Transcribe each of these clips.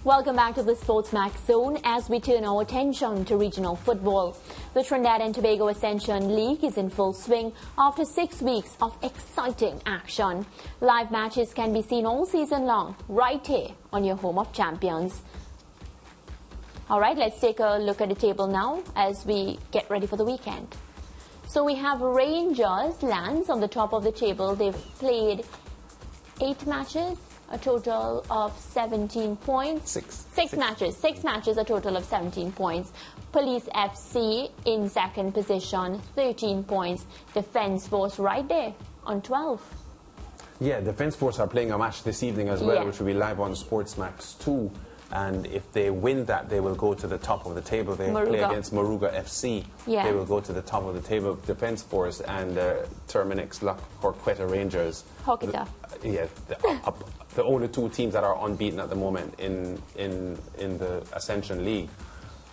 Welcome back to the SportsMax zone as we turn our attention to regional football. The Trinidad and Tobago Ascension League is in full swing after 6 weeks of exciting action. Live matches can be seen all season long right here on your home of champions. Alright, let's take a look at the table now as we get ready for the weekend. So we have Rangers lands on the top of the table. They've played 8 matches. A total of 17 points. Six matches, a total of 17 points. Police FC in second position, 13 points. Defence Force right there on 12. Yeah, Defence Force are playing a match this evening as well, which will be live on SportsMax 2. And if they win that, they will go to the top of the table. They play against Moruga FC. Yeah. They will go to the top of the table. Defence Force and Terminix Loch Corquetta Rangers. Hokita. Yeah, the only 2 teams that are unbeaten at the moment in the Ascension League.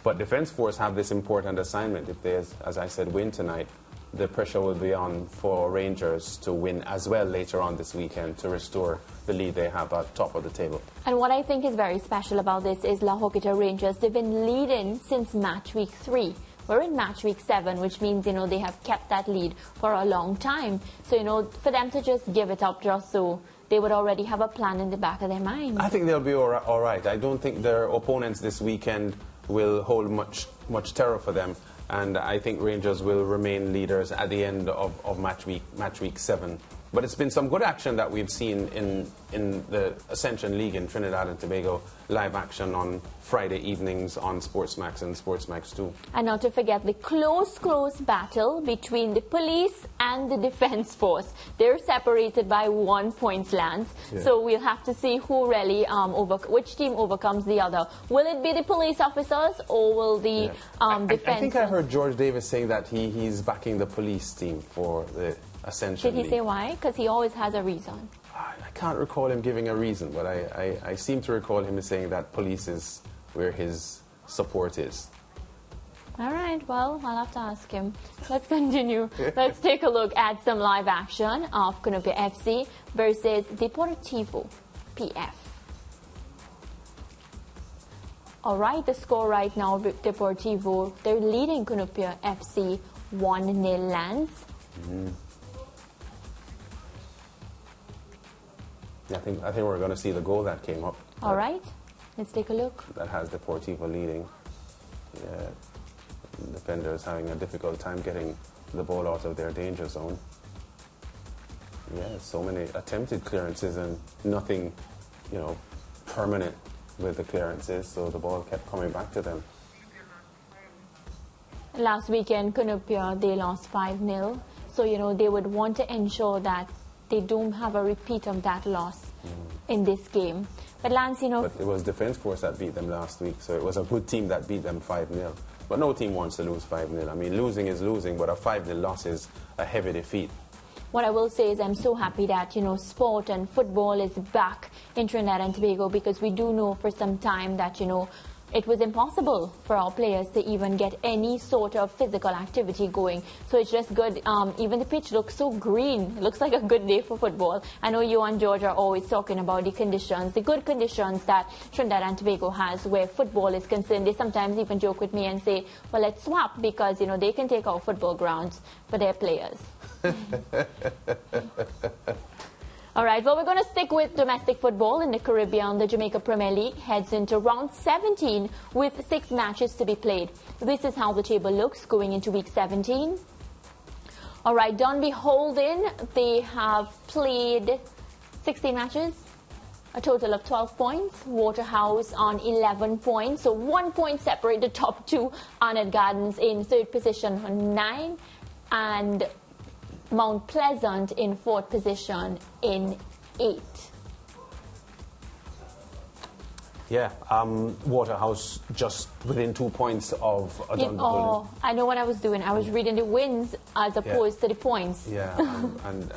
But Defence Force have this important assignment. If they, as I said, win tonight, the pressure will be on for Rangers to win as well later on this weekend to restore the lead they have at top of the table. And what I think is very special about this is La Hokita Rangers. They've been leading since match week 3. We're in match week 7, which means, they have kept that lead for a long time. So, for them to just give it up just so, they would already have a plan in the back of their mind. I think they'll be all right. I don't think their opponents this weekend will hold much terror for them. And I think Rangers will remain leaders at the end of match week 7. But it's been some good action that we've seen in the Ascension League in Trinidad and Tobago. Live action on Friday evenings on SportsMax and SportsMax 2. And not to forget the close battle between the police and the Defence Force. They're separated by 1 point lands. Yeah. So we'll have to see who really which team overcomes the other. Will it be the police officers or will the Defence? I think I heard George Davis saying that he's backing the police team for the Ascension Did he say why? Because he always has a reason. I can't recall him giving a reason, but I seem to recall him saying that police is where his support is. All right, well, I'll have to ask him. Let's continue. Let's take a look at some live action of Cunupia FC versus Deportivo PF. All right, the score right now, Deportivo, they're leading Cunupia FC 1-0 lands. Yeah, I think we're going to see the goal that came up. All right, let's take a look. That has Deportivo leading. Yeah, the defender is having a difficult time getting the ball out of their danger zone. Yeah, so many attempted clearances and nothing, permanent with the clearances, so the ball kept coming back to them. Last weekend, Cunupia, they lost 5-0, so, they would want to ensure that they don't have a repeat of that loss in this game. But Lance, But it was Defence Force that beat them last week, so it was a good team that beat them 5-0. But no team wants to lose 5-0. I mean, losing is losing, but a 5-0 loss is a heavy defeat. What I will say is I'm so happy that, sport and football is back in Trinidad and Tobago, because we do know for some time that, it was impossible for our players to even get any sort of physical activity going. So it's just good. Even the pitch looks so green. It looks like a good day for football. I know you and George are always talking about the conditions, the good conditions that Trinidad and Tobago has where football is concerned. They sometimes even joke with me and say, well, let's swap because, they can take our football grounds for their players. All right, well, we're going to stick with domestic football in the Caribbean. The Jamaica Premier League heads into round 17 with 6 matches to be played. This is how the table looks going into week 17. All right, Dunbeholden, they have played 16 matches, a total of 12 points. Waterhouse on 11 points, so 1 point separate the top 2. Arnett Gardens in 3rd position on 9, and Mount Pleasant in 4th position in 8. Yeah, Waterhouse just within 2 points of Dunbeholden. Oh, I know what I was doing. I was reading the wins as opposed to the points. Yeah, and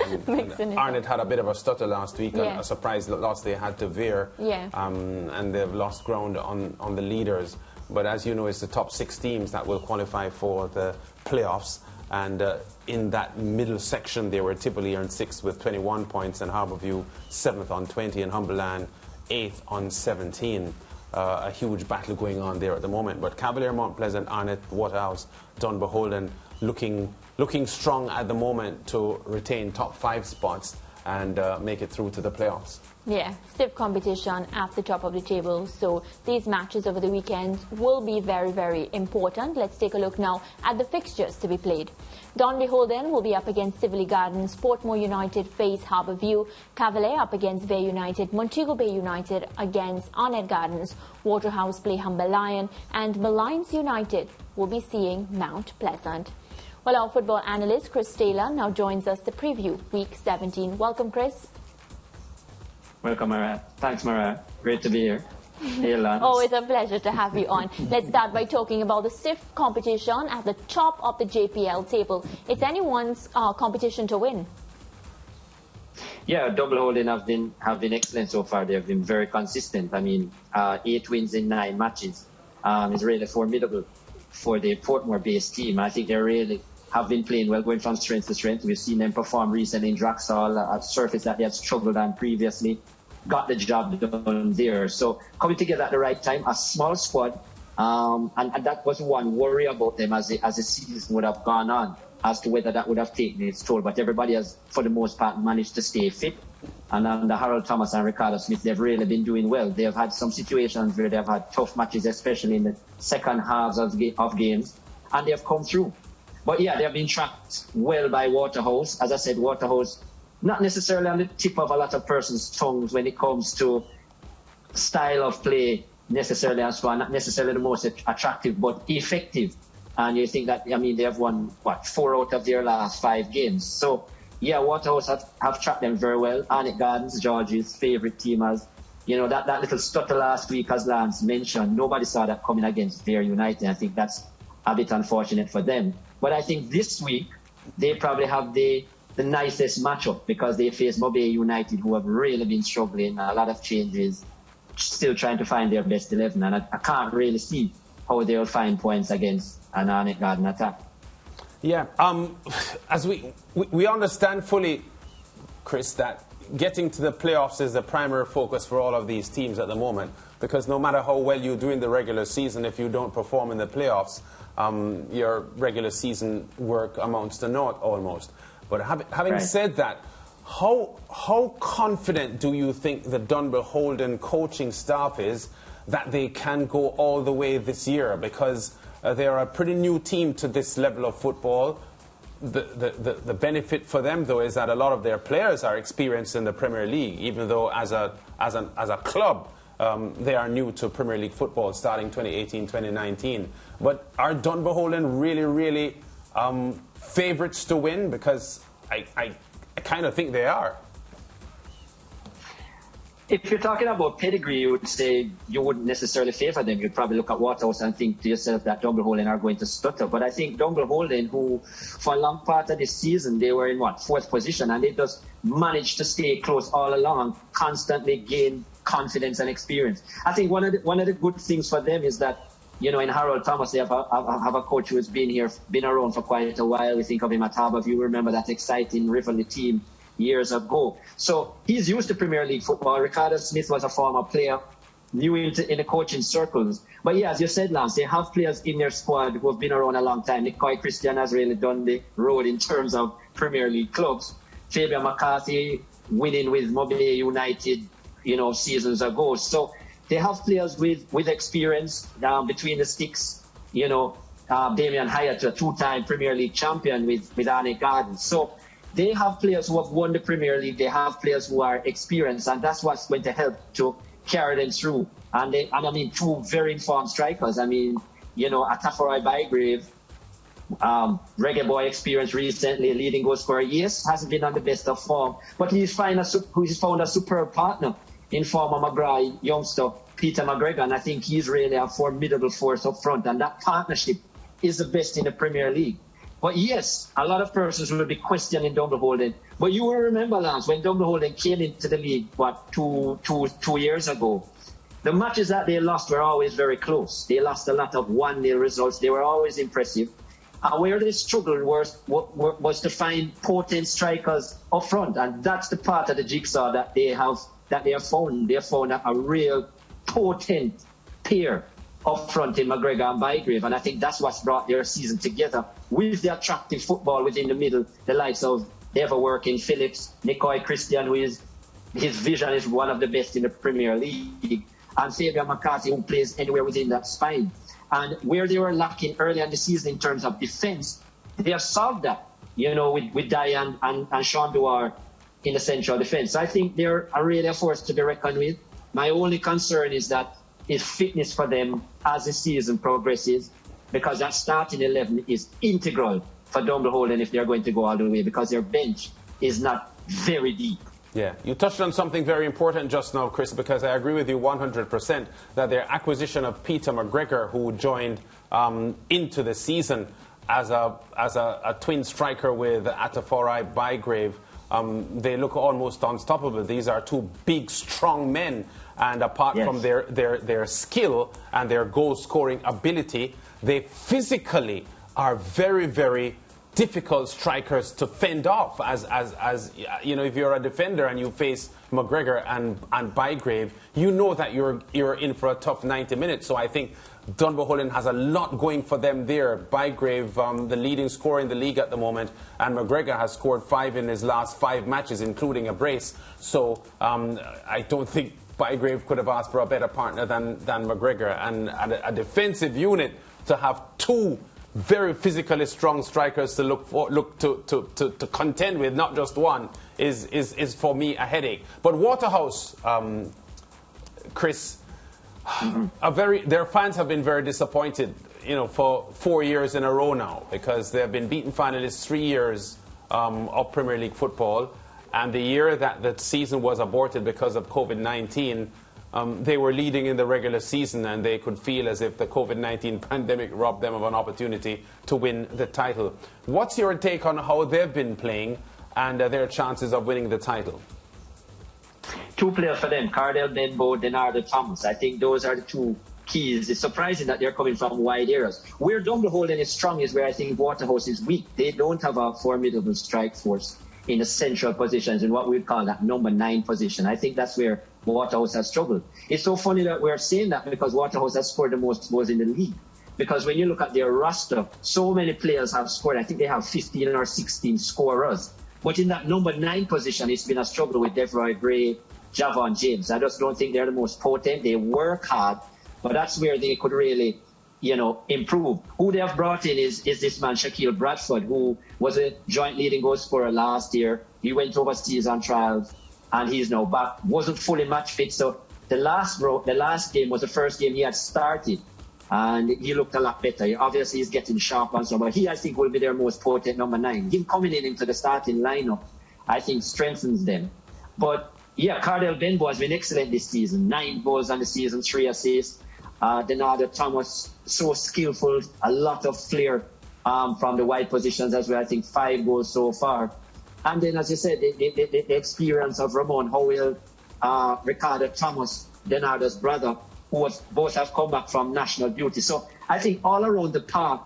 Arnett had a bit of a stutter last week, a surprise loss they had to Veer. Yeah. And they've lost ground on the leaders. But as you know, it's the top 6 teams that will qualify for the playoffs. And in that middle section, they were Tivoli on 6th with 21 points, and Harbourview 7th on 20, and Humberland 8th on 17. a huge battle going on there at the moment. But Cavalier, Mount Pleasant, Arnett, Waterhouse, Dunbeholden looking strong at the moment to retain top 5 spots and make it through to the playoffs. Yeah, stiff competition at the top of the table, so these matches over the weekend will be very, very important. Let's take a look now at the fixtures to be played. Dunbeholden will be up against Tivoli Gardens, Portmore United face Harbourview, Cavalier up against Bay United, Montego Bay United against Arnett Gardens, Waterhouse play Humber Lion, and Molynes United will be seeing Mount Pleasant. Well, our football analyst Chris Taylor now joins us to preview Week 17. Welcome, Chris. Welcome, Mara. Thanks, Mara. Great to be here. Hey, Lance. Always a pleasure to have you on. Let's start by talking about the stiff competition at the top of the JPL table. It's anyone's competition to win. Yeah, Dunbeholden have been excellent so far. They have been very consistent. I mean, 8 wins in 9 matches is really formidable for the Portmore-based team. I think they really have been playing well, going from strength to strength. We've seen them perform recently in Draxall, a surface that they had struggled on previously. Got the job done there. So coming together at the right time, a small squad, and that was one worry about them as the season would have gone on, as to whether that would have taken its toll. But everybody has, for the most part, managed to stay fit. And under Harold Thomas and Ricardo Smith, they've really been doing well. They've had some situations where they've had tough matches, especially in the second halves of games, and they've come through. But yeah, they have been tracked well by Waterhouse. As I said, Waterhouse, not necessarily on the tip of a lot of persons' tongues when it comes to style of play necessarily as well, not necessarily the most attractive, but effective. And you think that, I mean, they have won, 4 out of their last 5 games. So, yeah, Waterhouse have tracked them very well. Arnett Gardens, George's favourite team, as you know, that little stutter last week, as Lance mentioned, nobody saw that coming against Bay United. I think that's a bit unfortunate for them. But I think this week, they probably have the nicest matchup because they face Molynes United, who have really been struggling, a lot of changes, still trying to find their best 11. And I can't really see how they'll find points against an Arnett Garden attack. Yeah, as we understand fully, Chris, that getting to the playoffs is the primary focus for all of these teams at the moment, because no matter how well you do in the regular season, if you don't perform in the playoffs, your regular season work amounts to naught almost. But having said that, how confident do you think the Dunbeholden coaching staff is that they can go all the way this year? Because they are a pretty new team to this level of football. The benefit for them, though, is that a lot of their players are experienced in the Premier League, even though as a club, they are new to Premier League football starting 2018-2019. But are Dunbeholden really favourites to win? Because I kind of think they are. If you're talking about pedigree, you would say you wouldn't necessarily favour them. You'd probably look at Waterhouse and think to yourself that Dunbeholden are going to stutter. But I think Dunbeholden, who for a long part of this season, they were in 4th position, and they just managed to stay close all along, constantly gain confidence and experience. I think one of the good things for them is that, you know, in Harold Thomas, they have a coach who has been around for quite a while. We think of him at Harbourview. You remember that exciting rivalry team years ago. So he's used to Premier League football. Ricardo Smith was a former player, new in the coaching circles. But yeah, as you said, Lance, they have players in their squad who have been around a long time. Nicoy Christian has really done the road in terms of Premier League clubs. Fabian McCarthy winning with Molynes United, you know, seasons ago. So they have players with experience between the sticks. You know, Damian Hyatt, a 2-time Premier League champion with Arnett Gardens. So they have players who have won the Premier League. They have players who are experienced, and that's what's going to help to carry them through. And I mean, 2 very informed strikers. I mean, you know, Ataforai Bygrave, Reggae Boy experience recently, leading goal scorer. Yes, hasn't been on the best of form, but he's found a superb partner in former McGrath youngster Peter McGregor, and I think he's really a formidable force up front, and that partnership is the best in the Premier League. But yes, a lot of persons will be questioning Dunbeholden. But you will remember, Lance, when Dunbeholden came into the league, two years ago, the matches that they lost were always very close. They lost a lot of 1-0 results. They were always impressive. And where they struggled was to find potent strikers up front, and that's the part of the jigsaw that they have found. They have found a real potent pair up front in McGregor and Bygrave, and I think that's what's brought their season together with the attractive football within the middle, the likes of the ever-working Phillips, Nicoy Christian, who is, his vision is one of the best in the Premier League, and Fabian McCarthy, who plays anywhere within that spine. And where they were lacking earlier in the season in terms of defence, they have solved that, with Diane and Sean Duar in the central defence. So I think they're really a force to be reckoned with. My only concern is fitness for them as the season progresses, because that starting 11 is integral for Dunbeholden if they're going to go all the way, because their bench is not very deep. Yeah, you touched on something very important just now, Chris, because I agree with you 100% that their acquisition of Peter McGregor, who joined into the season as a twin striker with Ataforai Bygrave, they look almost unstoppable. These are two big, strong men, and apart from their skill and their goal-scoring ability, they physically are very, very difficult strikers to fend off. As if you're a defender and you face McGregor and Bygrave, you know that you're in for a tough 90 minutes. So I think Dunbeholden has a lot going for them there. Bygrave, the leading scorer in the league at the moment, and McGregor has scored 5 in his last 5 matches, including a brace. So I don't think Bygrave could have asked for a better partner than McGregor. And a defensive unit to have 2 very physically strong strikers to look to contend with, not just one, is for me a headache. But Waterhouse, Chris, their fans have been very disappointed, for 4 years in a row now, because they have been beaten finalists 3 years of Premier League football, and the year that the season was aborted because of COVID-19. They were leading in the regular season, and they could feel as if the COVID-19 pandemic robbed them of an opportunity to win the title. What's your take on how they've been playing and their chances of winning the title? 2 players for them, Cardell Benbow, Denardo Thomas. I think those are the 2 keys. It's surprising that they're coming from wide areas. Where Dunbeholden is strong is where I think Waterhouse is weak. They don't have a formidable strike force in the central positions, in what we would call that number 9 position. I think that's where Waterhouse has struggled. It's so funny that we're saying that, because Waterhouse has scored the most goals in the league. Because when you look at their roster, so many players have scored. I think they have 15 or 16 scorers. But in that number 9 position, it's been a struggle with Devroy Gray, Javon James. I just don't think they're the most potent. They work hard, but that's where they could really, improve. Who they have brought in is this man, Shaquille Bradford, who was a joint leading goal scorer last year. He went overseas on trials, and he's now back. Wasn't fully match fit, so the last game was the first game he had started, and he looked a lot better. Obviously, he's getting sharp and so, but he, I think, will be their most potent number 9. Him coming into the starting lineup, I think, strengthens them. But yeah, Cardell Benbow has been excellent this season. 9 goals on the season, 3 assists. Denardo Thomas, so skillful, a lot of flair from the wide positions as well. I think 5 goals so far. And then, as you said, the experience of Ramon Howell, Ricardo Thomas, Denardo's brother, who both have come back from national duty. So I think all around the park,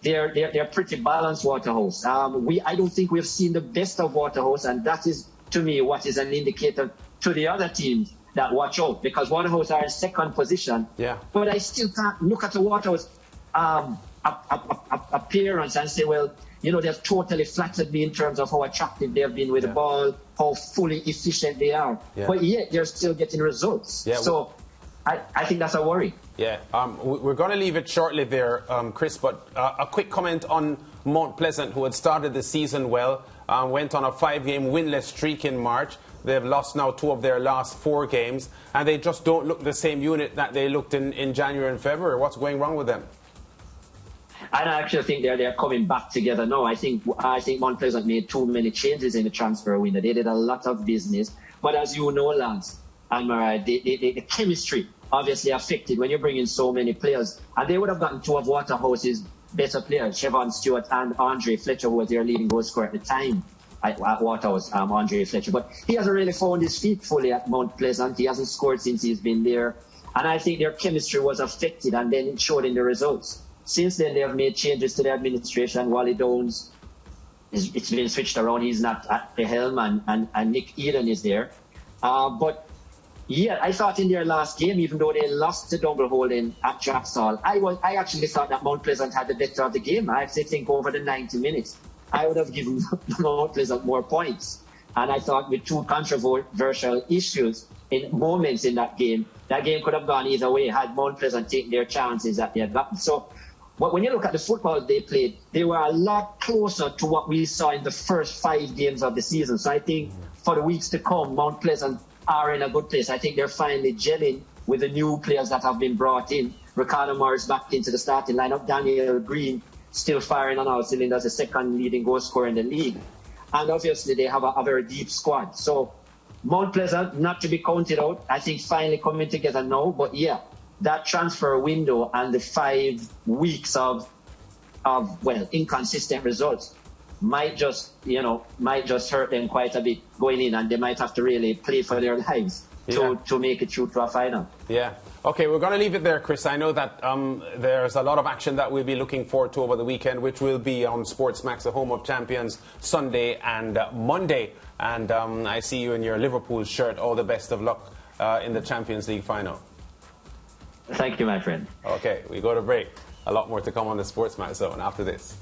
they're pretty balanced, Waterhouse. I don't think we've seen the best of Waterhouse, and that is, to me, what is an indicator to the other teams that watch out, because Waterhouse are in 2nd position. Yeah. But I still can't look at the Waterhouse appearance and say, well, they've totally flattered me in terms of how attractive they have been with the ball, how fully efficient they are. Yeah. But yet they're still getting results. Yeah. So I think that's a worry. Yeah. We're going to leave it shortly there, Chris, but a quick comment on Mount Pleasant, who had started the season well, went on a 5-game winless streak in March. They've lost now 2 of their last 4 games, and they just don't look the same unit that they looked in January and February. What's going wrong with them? I actually think they're coming back together now. I think Mount Pleasant made too many changes in the transfer window. They did a lot of business, but as you know, Lance and Mariah, the chemistry obviously affected when you bring in so many players, and they would have gotten 2 of Waterhouse's better players, Siobhan Stewart and Andre Fletcher, who was their leading goal scorer at the time at Waterhouse, Andre Fletcher. But he hasn't really found his feet fully at Mount Pleasant. He hasn't scored since he's been there. And I think their chemistry was affected, and then it showed in the results. Since then, they have made changes to the administration. Wally Downs, it's been switched around. He's not at the helm, and Nick Eden is there. But Yeah, I thought in their last game, even though they lost to Dunbeholden at Jacksall, I actually thought that Mount Pleasant had the better of the game. I actually think over the 90 minutes, I would have given Mount Pleasant more points. And I thought with two controversial issues in moments in that game could have gone either way had Mount Pleasant taken their chances that they had gotten. So when you look at the football they played, they were a lot closer to what we saw in the first 5 games of the season. So I think for the weeks to come, Mount Pleasant are in a good place. I think they're finally gelling with the new players that have been brought in. Ricardo Morris back into the starting lineup. Daniel Green still firing on all cylinders, the second leading goal scorer in the league. And obviously they have a very deep squad. So Mount Pleasant, not to be counted out, I think finally coming together now. But yeah, that transfer window and the 5 weeks of inconsistent results might just hurt them quite a bit going in, and they might have to really play for their lives to make it through to a final. Yeah. Okay, we're going to leave it there, Chris. I know that there's a lot of action that we'll be looking forward to over the weekend, which will be on SportsMax, the home of champions, Sunday and Monday. And I see you in your Liverpool shirt. All the best of luck in the Champions League final. Thank you, my friend. Okay, we go to break. A lot more to come on the SportsMax zone after this.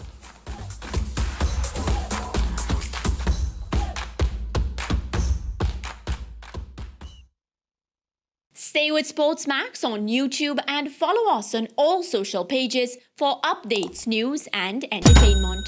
Stay with SportsMax on YouTube and follow us on all social pages for updates, news and entertainment.